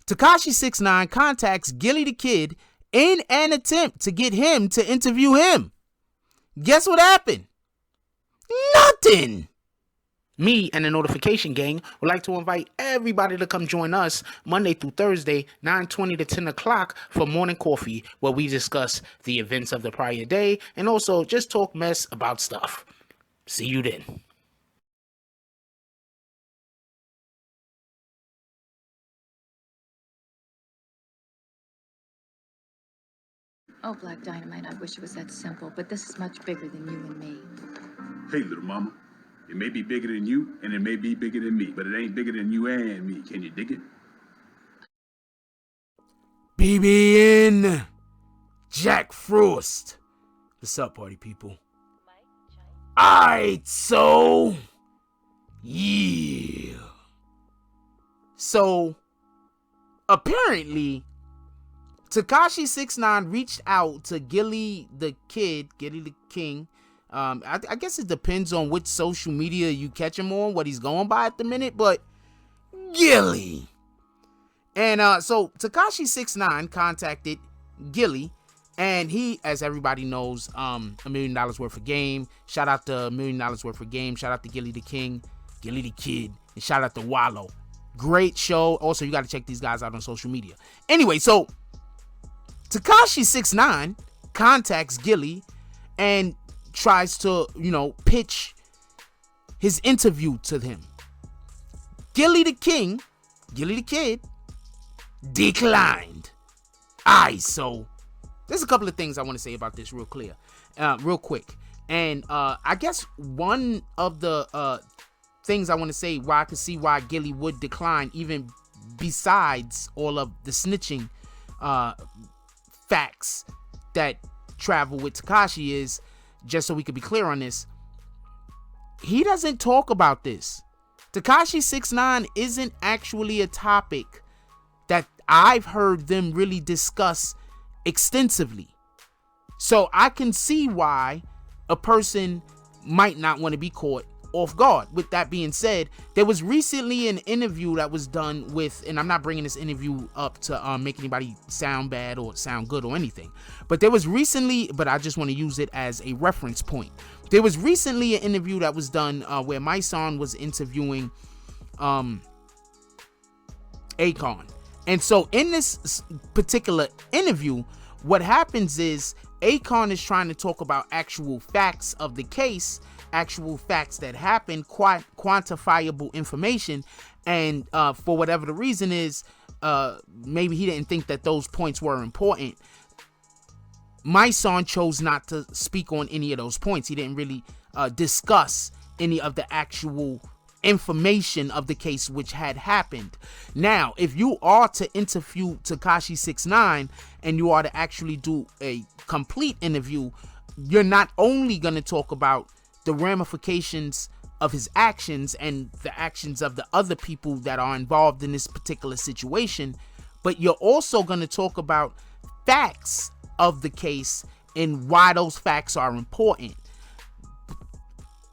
Tekashi 6ix9ine contacts Gillie Da Kid in an attempt to get him to interview him. Guess what happened? Nothing. Me and the Notification Gang would like to invite everybody to come join us Monday through Thursday, 9:20 to 10 o'clock for morning coffee, where we discuss the events of the prior day and also just talk mess about stuff. See you then. Oh, Black Dynamite, I wish it was that simple, but this is much bigger than you and me. Hey, little mama. It may be bigger than you, and it may be bigger than me, but it ain't bigger than you and me. Can you dig it? BBN Jack Frost. What's up, party people? Alright, so yeah. So apparently Tekashi 6ix9ine reached out to Gillie Da Kid, Gillie the King. I guess it depends on which social media you catch him on, what he's going by at the minute, but Gillie. And so Tekashi 6ix9ine contacted Gillie, and he, as everybody knows, $1 million worth of game. Shout out to $1 million worth of game. Shout out to Gillie the King, Gillie Da Kid, and shout out to Wallow. Great show. Also, you got to check these guys out on social media. Anyway, so Tekashi 6ix9ine contacts Gillie and tries to, pitch his interview to him. Gillie the King, Gillie the Kid, declined. So there's a couple of things I want to say about this real quick. And I guess one of the things I want to say why I could see why Gillie would decline, even besides all of the snitching facts that travel with Tekashi, is, just so we could be clear on this, he doesn't talk about this. Tekashi 6ix9ine isn't actually a topic that I've heard them really discuss extensively. So I can see why a person might not want to be caught off guard. With that being said, there was recently an interview that was done with, and I'm not bringing this interview up to make anybody sound bad or sound good or anything, but there was recently, but I just want to use it as a reference point. There was recently an interview that was done where my son was interviewing Akon. And so in this particular interview, what happens is Akon is trying to talk about actual facts of the case, actual facts that happened, quantifiable information, and for whatever the reason is, maybe he didn't think that those points were important. My son chose not to speak on any of those points. He didn't really discuss any of the actual information of the case which had happened. Now, if you are to interview Tekashi 6ix9ine and you are to actually do a complete interview, you're not only going to talk about the ramifications of his actions and the actions of the other people that are involved in this particular situation, but you're also going to talk about facts of the case and why those facts are important.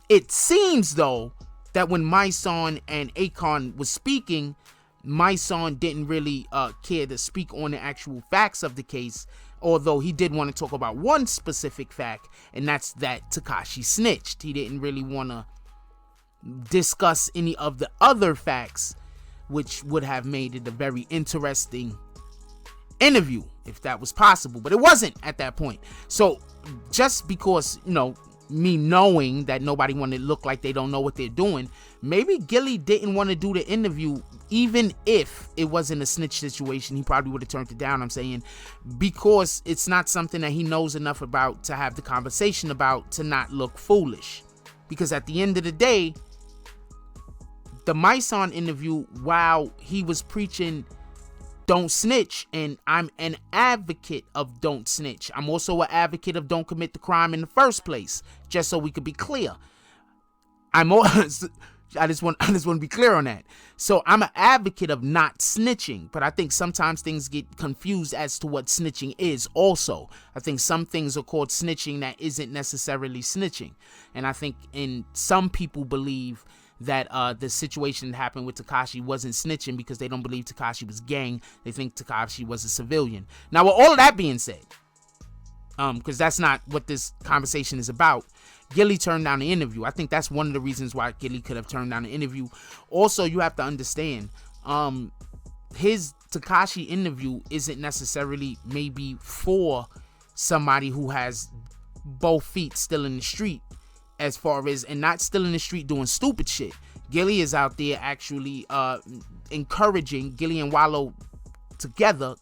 It seems, though, that when my son and Akon was speaking, my son didn't really care to speak on the actual facts of the case, although he did want to talk about one specific fact, and that's that Tekashi snitched. He didn't really want to discuss any of the other facts, which would have made it a very interesting interview if that was possible, but it wasn't at that point. So just because, me knowing that nobody wanted to look like they don't know what they're doing, maybe Gillie didn't want to do the interview. Even if it wasn't a snitch situation, he probably would have turned it down, I'm saying, because it's not something that he knows enough about to have the conversation about, to not look foolish. Because at the end of the day, the My Son interview, while he was preaching don't snitch, and I'm an advocate of don't snitch, I'm also an advocate of don't commit the crime in the first place, just so we could be clear. I just want to be clear on that. So I'm an advocate of not snitching, but I think sometimes things get confused as to what snitching is also. I think some things are called snitching that isn't necessarily snitching. And I think some people believe that the situation that happened with Tekashi wasn't snitching because they don't believe Tekashi was gang. They think Tekashi was a civilian. Now, with all of that being said, because that's not what this conversation is about, Gillie turned down the interview. I think that's one of the reasons why Gillie could have turned down the interview. Also, you have to understand, his Tekashi interview isn't necessarily maybe for somebody who has both feet still in the street, as far as, and not still in the street doing stupid shit. Gillie is out there actually encouraging, Gillie and Wallo together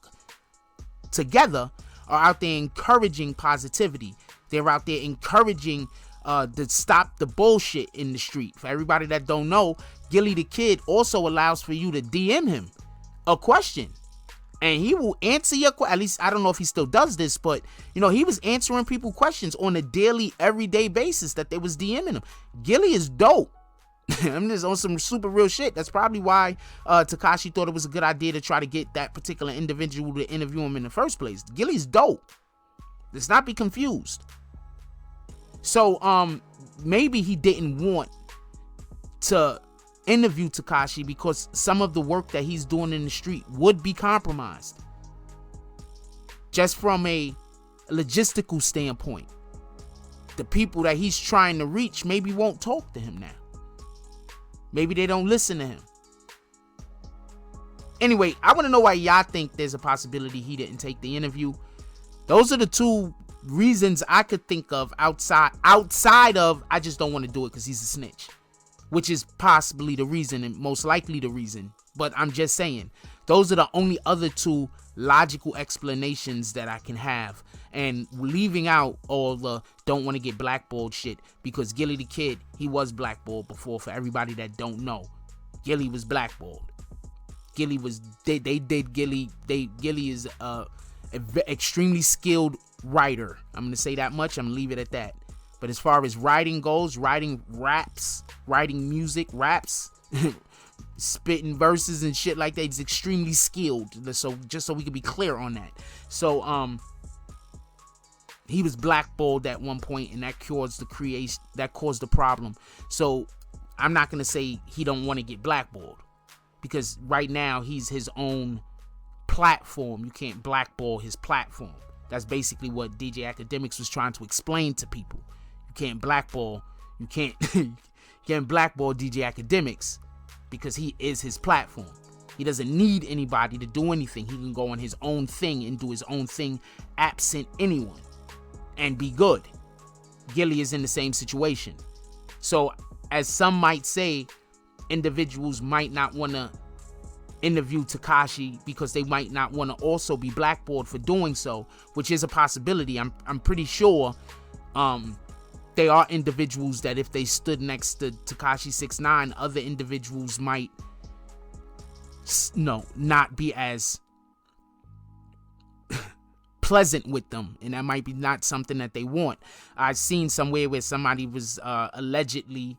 are out there encouraging positivity. They're out there encouraging to stop the bullshit in the street. For everybody that don't know, Gillie Da Kid also allows for you to DM him a question, and he will answer your question. At least I don't know if he still does this, but you know, he was answering people questions on a daily, everyday basis that they was DMing him. Gillie is dope. I'm just on some super real shit. That's probably why Tekashi thought it was a good idea to try to get that particular individual to interview him in the first place. Gillie's dope. Let's not be confused. So maybe he didn't want to interview Tekashi because some of the work that he's doing in the street would be compromised. Just from a logistical standpoint, the people that he's trying to reach maybe won't talk to him now. Maybe they don't listen to him. Anyway, I want to know why y'all think there's a possibility he didn't take the interview. Those are the two reasons I could think of outside of I just don't want to do it because he's a snitch, which is possibly the reason and most likely the reason. But I'm just saying, those are the only other two logical explanations that I can have, and leaving out all the don't want to get blackballed shit, because Gillie Da Kid, he was blackballed before. For everybody that don't know, Gillie was blackballed. Gillie was Gillie is a extremely skilled writer. I'm gonna say that much. I'm gonna leave it at that. But as far as writing goes, writing raps, writing music, raps, spitting verses and shit like that, he's extremely skilled. So just so we can be clear on that. So he was blackballed at one point, and that caused the problem. So I'm not gonna say he don't want to get blackballed, because right now he's his own platform. You can't blackball his platform. That's basically what DJ Academics was trying to explain to people. You can't blackball. You can't blackball DJ Academics because he is his platform. He doesn't need anybody to do anything. He can go on his own thing and do his own thing absent anyone and be good. Gillie is in the same situation. So, as some might say, individuals might not want to interview Tekashi because they might not want to also be blackballed for doing so, which is a possibility. I'm pretty sure they are individuals that if they stood next to Tekashi 6ix9ine, other individuals might not be as pleasant with them, and that might be not something that they want. I've seen somewhere where somebody was allegedly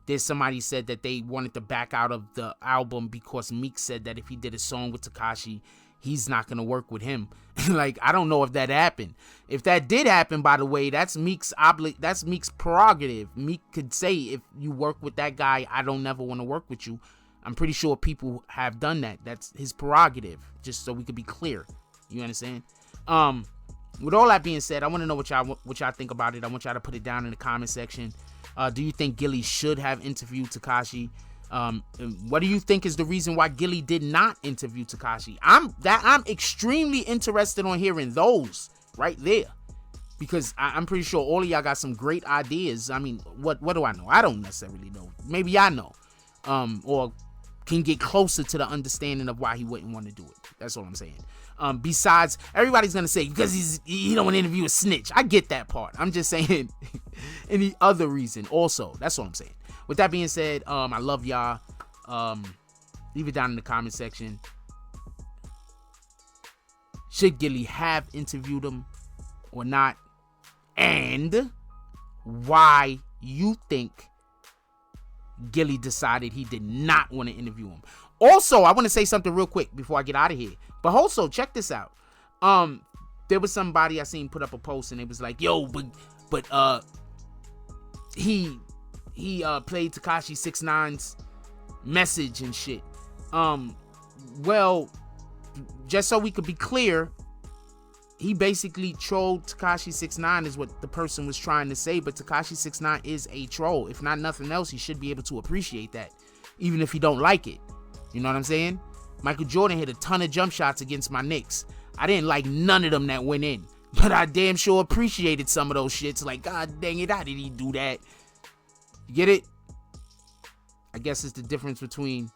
there's somebody said that they wanted to back out of the album because Meek said that if he did a song with Tekashi, he's not gonna work with him. Like, I don't know if that happened. If that did happen, by the way, that's Meek's prerogative. Meek could say, if you work with that guy, I don't never want to work with you. I'm pretty sure people have done that. That's his prerogative, just so we could be clear. You understand? With all that being said, I want to know what y'all think about it. I want y'all to put it down in the comment section. Do you think Gillie should have interviewed Tekashi? What do you think is the reason why Gillie did not interview Tekashi? I'm extremely interested on hearing those right there, because I'm pretty sure all of y'all got some great ideas. I mean, what do I know? I don't necessarily know. Maybe I know, or can get closer to the understanding of why he wouldn't want to do it. That's all I'm saying. Besides, everybody's gonna say because he don't want to interview a snitch. I get that part. I'm just saying any other reason also. That's all I'm saying. With that being said, I love y'all. Leave it down in the comment section. Should Gillie have interviewed him or not? And why you think Gillie decided he did not want to interview him. Also, I want to say something real quick before I get out of here. But also, check this out. There was somebody I seen put up a post, and it was like, yo, but he he played Tekashi 6ix9ine's message and shit. Well, just so we could be clear, he basically trolled Tekashi 6ix9ine is what the person was trying to say, but Tekashi 6ix9ine is a troll. If not nothing else, he should be able to appreciate that, even if he don't like it. You know what I'm saying? Michael Jordan hit a ton of jump shots against my Knicks. I didn't like none of them that went in, but I damn sure appreciated some of those shits. Like, God dang it, how did he do that? You get it? I guess it's the difference between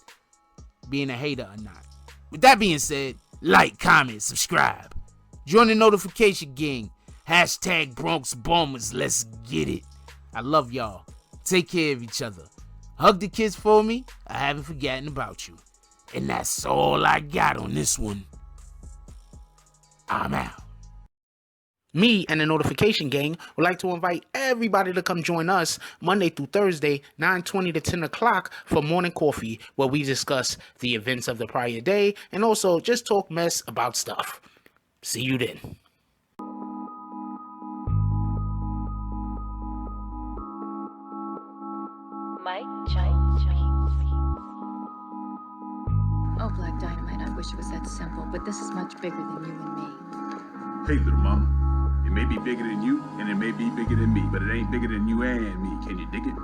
being a hater or not. With that being said, like, comment, subscribe. Join the notification gang. Hashtag Bronx Bombers. Let's get it. I love y'all. Take care of each other. Hug the kids for me. I haven't forgotten about you. And that's all I got on this one. I'm out. Me and the notification gang would like to invite everybody to come join us Monday through Thursday, 9:20 to 10 o'clock for morning coffee, where we discuss the events of the prior day and also just talk mess about stuff. See you then. Oh, Black Dynamite, I wish it was that simple, but this is much bigger than you and me. Hey, little mama. It may be bigger than you, and it may be bigger than me, but it ain't bigger than you and me. Can you dig it?